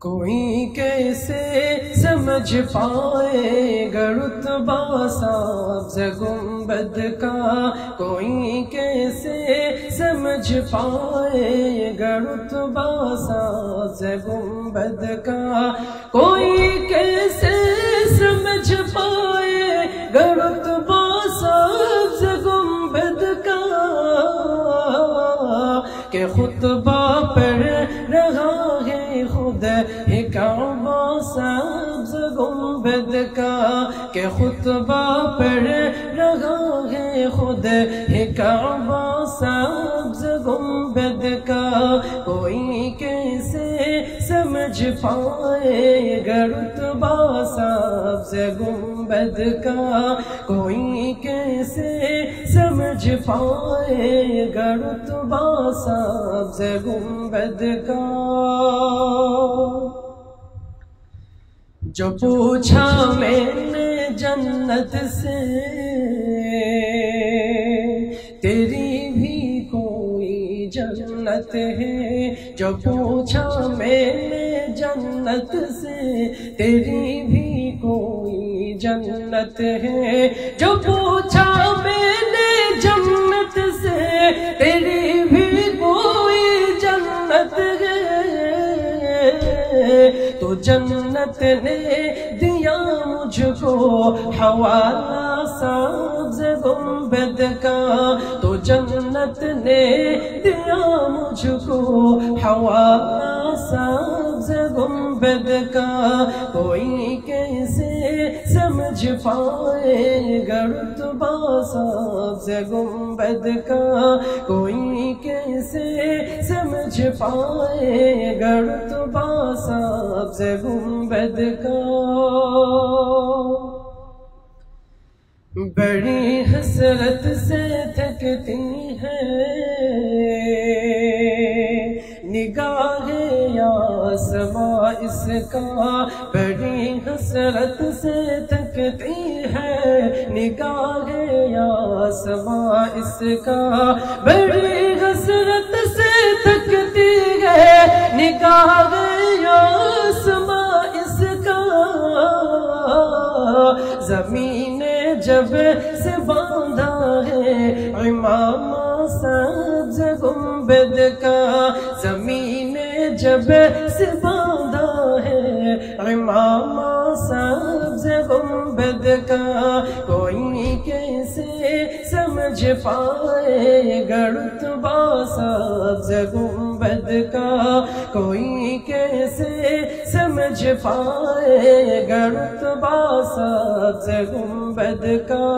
کوئی کیسے سمجھ پائے گا رتبہ سبز گنبد کا، کوئی کیسے سمجھ پائے گا رتبہ سبز گنبد کا، کوئی کیسے سمجھ پائے گا رتبہ سبز گنبد کا، کہ خطبہ پڑھ رہا ہے خود ہی کعبہ سبز گنبد کا، کہ خطبہ پڑھ رہا ہے خود ہی کعبہ سبز گنبد کا، کوئی کیسے سمجھ پائے گا رتبہ سبز گنبد کا، کوئی کیسے سمجھ پائے گا رتبہ سبز گنبد کا۔ جو پوچھا میں نے جنت سے تیری بھی کوئی جنت ہے، جو پوچھا میں نے جنت سے تیری بھی کوئی جنت ہے، جو پوچھا میں نے جنت سے تیری بھی کوئی جنت ہے، تو جنت نے دیا مجھ کو حوالہ سبز گنبد کا، تو جنت نے دیا مجھ کو حوالہ سبز گنبد کا، کوئی کیسے سمجھ پائے گا رتبہ سبز گنبد کا، کوئی کیسے سمجھ پائے گا رتبہ سبز گنبد کا۔ بڑی حسرت سے تھکتی ہے نگاہ آسماں اس کا، بڑی حسرت سے تھکتی ہے نگاہ آسماں اس کا، بڑی حسرت سے تھکتی ہے نگاہ آسماں اس کا، زمین جب سے باندھا ہے امامہ سبز گنبد کا، زمین جب سے باندھا ہے امامہ سبز گنبد کا، کوئی کیسے سمجھ پائے گا رتبہ سبز گنبد کا، کوئی کیسے سمجھ پائے گا رتبہ سبز گنبد کا۔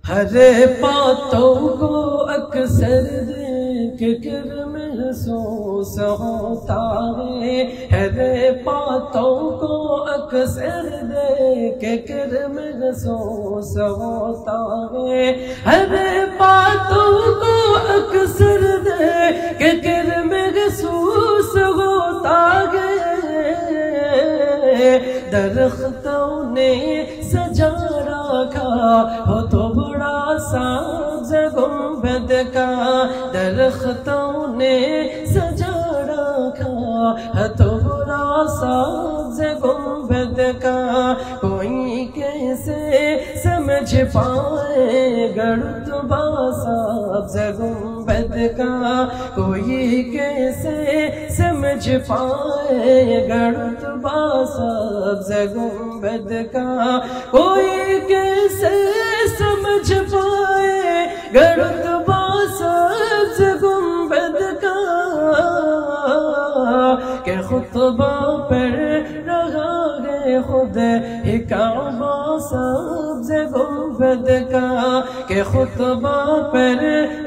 ہر باتوں کو اکثر دیکھ کر محسوس ہوتا ہے، ہر باتوں کو اکثر دیکھ کر محسوس ہوتا ہے، ہر باتوں کو اکثر دیکھ کر محسوس ہوتا ہے، درختوں نے سجا رکھا ہو تو بڑا سبز گنبد کا، درختوں نے سجا رکھا ہے تو بڑا سبز گنبد کا، کوئی کیسے سمجھ پائے گا رتبہ سبز گنبد کا، کوئی کیسے سمجھ پائے گا رتبہ سبز گنبد کا، کوئی کیسے سمجھ پائے گا رتبہ سبز گنبد کا، کہ خطبہ پڑھ رہا ہے خود ہی کعبہ سبز گنبد کا، کہ خطبہ پڑھ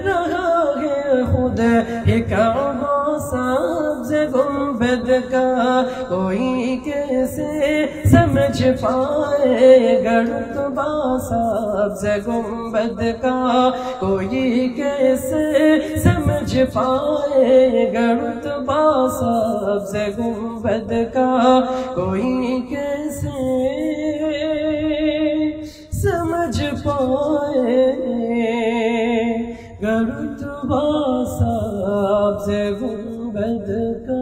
رہا ہے خود ہی کعبہ سبز گنبد کا، کوئی کیسے سمجھ پائے گا رتبہ سبز گنبد کا، کوئی کیسے سمجھ پائے گا رتبہ سبز گنبد کا، کوئی کیسے سمجھ پائے گا رتبہ سبز گنبد گنبد کا